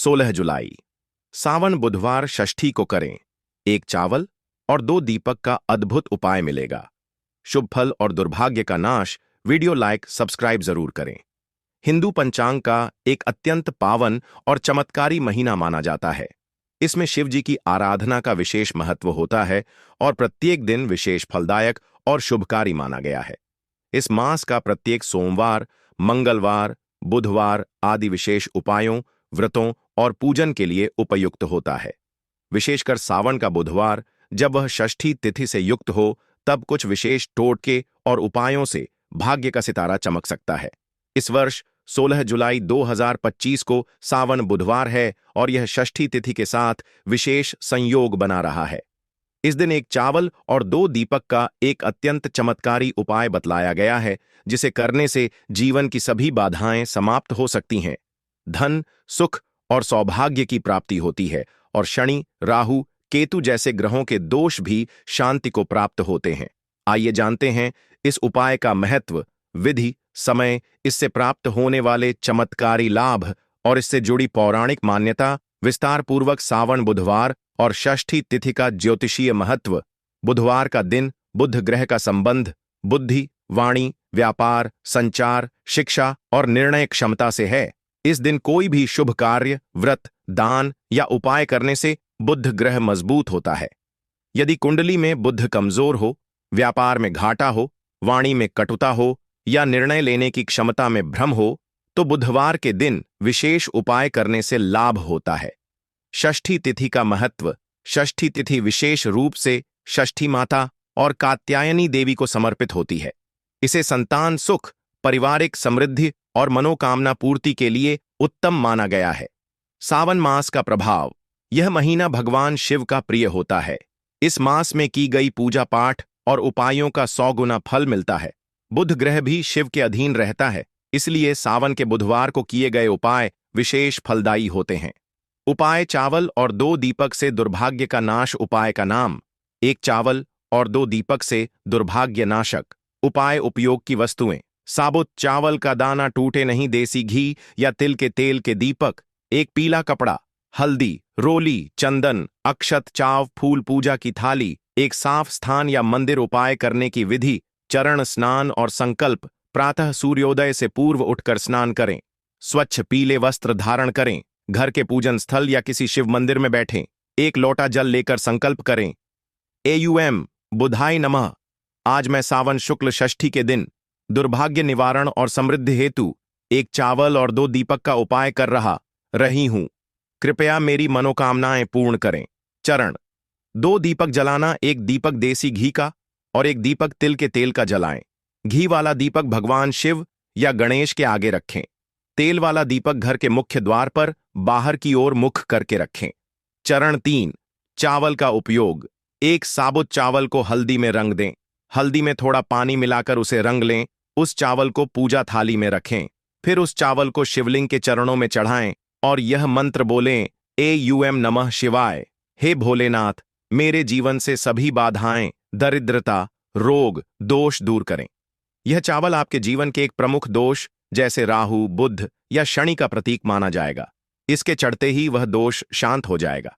16 जुलाई। सावन बुधवार षष्ठी को करें। 1 चावल और 2 दीपक का अद्भुत उपाय मिलेगा। शुभ फल और दुर्भाग्य का नाश। वीडियो लाइक सब्सक्राइब जरूर करें। हिंदू पंचांग का एक अत्यंत पावन और चमत्कारी महीना माना जाता है। इसमें शिव जी की आराधना का विशेष महत्व होता है और प्रत्येक दिन विशेष फलदायक और शुभकारी माना गया है। इस मास का प्रत्येक सोमवार, मंगलवार, बुधवार आदि विशेष उपायों, व्रतों और पूजन के लिए उपयुक्त होता है। विशेषकर सावन का बुधवार, जब वह षष्ठी तिथि से युक्त हो, तब कुछ विशेष टोटके और उपायों से भाग्य का सितारा चमक सकता है। इस वर्ष 16 जुलाई 2025 को सावन बुधवार है और यह षष्ठी तिथि के साथ विशेष संयोग बना रहा है। इस दिन 1 चावल और 2 दीपक का एक अत्यंत चमत्कारी उपाय बतलाया गया है, जिसे करने से जीवन की सभी बाधाएं समाप्त हो सकती हैं। धन, सुख और सौभाग्य की प्राप्ति होती है और शनि, राहु, केतु जैसे ग्रहों के दोष भी शांति को प्राप्त होते हैं। आइए जानते हैं इस उपाय का महत्व, विधि, समय, इससे प्राप्त होने वाले चमत्कारी लाभ और इससे जुड़ी पौराणिक मान्यता। विस्तार पूर्वक सावन बुधवार और षष्ठी तिथि का ज्योतिषीय महत्व। बुधवार का दिन बुध ग्रह का संबंध बुद्धि, वाणी, व्यापार, संचार, शिक्षा और निर्णय क्षमता से है। इस दिन कोई भी शुभ कार्य, व्रत, दान या उपाय करने से बुध ग्रह मजबूत होता है। यदि कुंडली में बुध कमजोर हो, व्यापार में घाटा हो, वाणी में कटुता हो या निर्णय लेने की क्षमता में भ्रम हो, तो बुधवार के दिन विशेष उपाय करने से लाभ होता है। षष्ठी तिथि का महत्व। षष्ठी तिथि विशेष रूप से षष्ठी माता और कात्यायनी देवी को समर्पित होती है। इसे संतान सुख, पारिवारिक समृद्धि और मनोकामना पूर्ति के लिए उत्तम माना गया है। सावन मास का प्रभाव। यह महीना भगवान शिव का प्रिय होता है। इस मास में की गई पूजा पाठ और उपायों का 100 गुना फल मिलता है। बुध ग्रह भी शिव के अधीन रहता है, इसलिए सावन के बुधवार को किए गए उपाय विशेष फलदायी होते हैं। उपाय। चावल और 2 दीपक से दुर्भाग्य का नाश। उपाय का नाम। 1 चावल और 2 दीपक से दुर्भाग्य नाशक। उपाय। उपयोग की वस्तुएं। साबुत चावल का दाना, टूटे नहीं देसी घी या तिल के तेल के दीपक, 1 पीला कपड़ा, हल्दी, रोली, चंदन, अक्षत, चाव, फूल, पूजा की थाली, 1 साफ स्थान या मंदिर। उपाय करने की विधि। चरण स्नान और संकल्प। प्रातः सूर्योदय से पूर्व उठकर स्नान करें। स्वच्छ पीले वस्त्र धारण करें। घर के पूजन स्थल या किसी शिव मंदिर में बैठें। 1 लोटा जल लेकर संकल्प करें। एयूएम बुधाय नमः। आज मैं सावन शुक्ल षष्ठी के दिन दुर्भाग्य निवारण और समृद्धि हेतु 1 चावल और 2 दीपक का उपाय कर रही हूं। कृपया मेरी मनोकामनाएं पूर्ण करें। चरण। 2 दीपक जलाना। 1 दीपक देसी घी का और 1 दीपक तिल के तेल का जलाएं। घी वाला दीपक भगवान शिव या गणेश के आगे रखें। तेल वाला दीपक घर के मुख्य द्वार पर बाहर की ओर मुख करके रखें। चरण 3। चावल का उपयोग। 1 साबुत चावल को हल्दी में रंग दें। हल्दी में थोड़ा पानी मिलाकर उसे रंग लें। उस चावल को पूजा थाली में रखें। फिर उस चावल को शिवलिंग के चरणों में चढ़ाएं और यह मंत्र बोलें, एयूएम नमः शिवाय। हे भोलेनाथ, मेरे जीवन से सभी बाधाएं, दरिद्रता, रोग, दोष दूर करें। यह चावल आपके जीवन के एक प्रमुख दोष जैसे राहु, बुध या शनि का प्रतीक माना जाएगा। इसके चढ़ते ही वह दोष शांत हो जाएगा।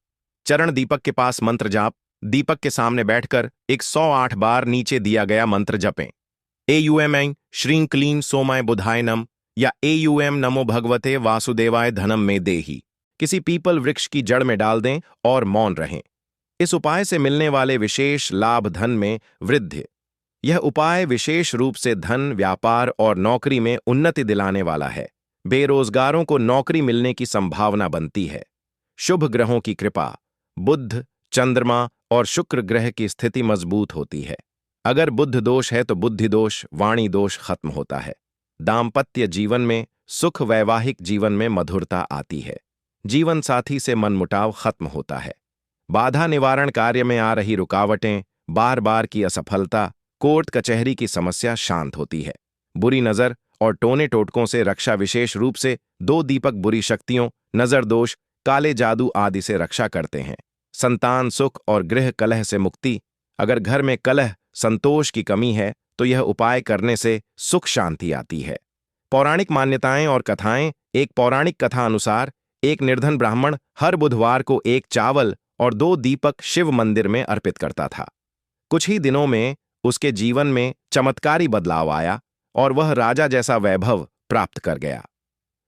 चरण। दीपक के पास मंत्र जाप। दीपक के सामने बैठकर 108 बार नीचे दिया गया मंत्र जपें। एयूएम ऐं श्रीं क्लीं सोमाय बुधाय नम या एयूएम नमो भगवते वासुदेवाय धनम में देही किसी पीपल वृक्ष की जड़ में डाल दें और मौन रहें। इस उपाय से मिलने वाले विशेष लाभ। धन में वृद्धि। यह उपाय विशेष रूप से धन, व्यापार और नौकरी में उन्नति दिलाने वाला है। बेरोजगारों को नौकरी मिलने की संभावना बनती है। शुभ ग्रहों की कृपा। बुध, चंद्रमा और शुक्र ग्रह की स्थिति मजबूत होती है। अगर बुध दोष है तो बुद्धि दोष, वाणी दोष खत्म होता है। दाम्पत्य जीवन में सुख, वैवाहिक जीवन में मधुरता आती है। जीवन साथी से मनमुटाव खत्म होता है। बाधा निवारण कार्य में आ रही रुकावटें, बार बार की असफलता, कोर्ट कचहरी की समस्या शांत होती है। बुरी नजर और टोने टोटकों से रक्षा। विशेष रूप से 2 दीपक बुरी शक्तियों, नजर दोष, काले जादू आदि से रक्षा करते हैं। संतान सुख और गृह कलह से मुक्ति। अगर घर में कलह, संतोष की कमी है तो यह उपाय करने से सुख शांति आती है। पौराणिक मान्यताएं और कथाएं। एक पौराणिक कथा अनुसार एक निर्धन ब्राह्मण हर बुधवार को एक चावल और 2 दीपक शिव मंदिर में अर्पित करता था। कुछ ही दिनों में उसके जीवन में चमत्कारी बदलाव आया और वह राजा जैसा वैभव प्राप्त कर गया।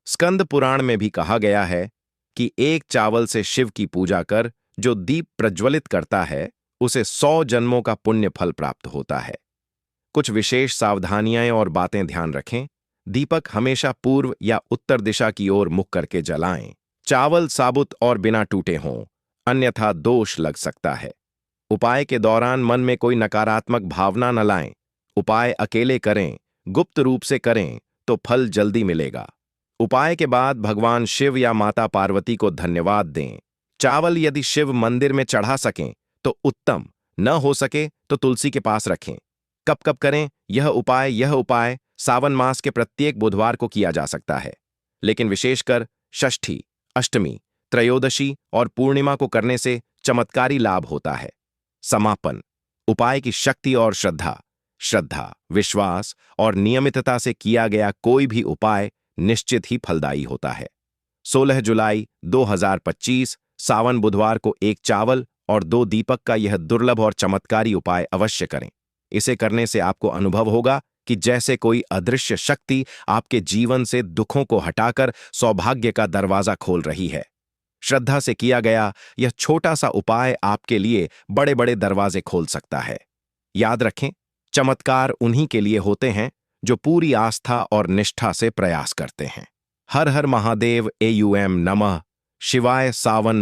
स्कंद पुराण में भी कहा गया है कि एक चावल से शिव की पूजा कर जो दीप प्रज्वलित करता है उसे 100 जन्मों का पुण्य फल प्राप्त होता है। कुछ विशेष सावधानियां और बातें ध्यान रखें। दीपक हमेशा पूर्व या उत्तर दिशा की ओर मुख करके जलाएं। चावल साबुत और बिना टूटे हों, अन्यथा दोष लग सकता है। उपाय के दौरान मन में कोई नकारात्मक भावना न लाएं। उपाय अकेले करें, गुप्त रूप से करें तो फल जल्दी मिलेगा। उपाय के बाद भगवान शिव या माता पार्वती को धन्यवाद दें। चावल यदि शिव मंदिर में चढ़ा सकें तो उत्तम, न हो सके तो तुलसी के पास रखें। कब कब करें यह उपाय सावन मास के प्रत्येक बुधवार को किया जा सकता है, लेकिन विशेषकर षष्ठी, अष्टमी, त्रयोदशी और पूर्णिमा को करने से चमत्कारी लाभ होता है। समापन। उपाय की शक्ति और श्रद्धा, विश्वास और नियमितता से किया गया कोई भी उपाय निश्चित ही फलदायी होता है। 16 जुलाई 2025 सावन बुधवार को एक चावल और 2 दीपक का यह दुर्लभ और चमत्कारी उपाय अवश्य करें। इसे करने से आपको अनुभव होगा कि जैसे कोई अदृश्य शक्ति आपके जीवन से दुखों को हटाकर सौभाग्य का दरवाजा खोल रही है। श्रद्धा से किया गया यह छोटा सा उपाय आपके लिए बड़े बड़े दरवाजे खोल सकता है। याद रखें, चमत्कार उन्हीं के लिए होते हैं जो पूरी आस्था और निष्ठा से प्रयास करते हैं। हर हर महादेव। AUM नमः शिवाय। सावन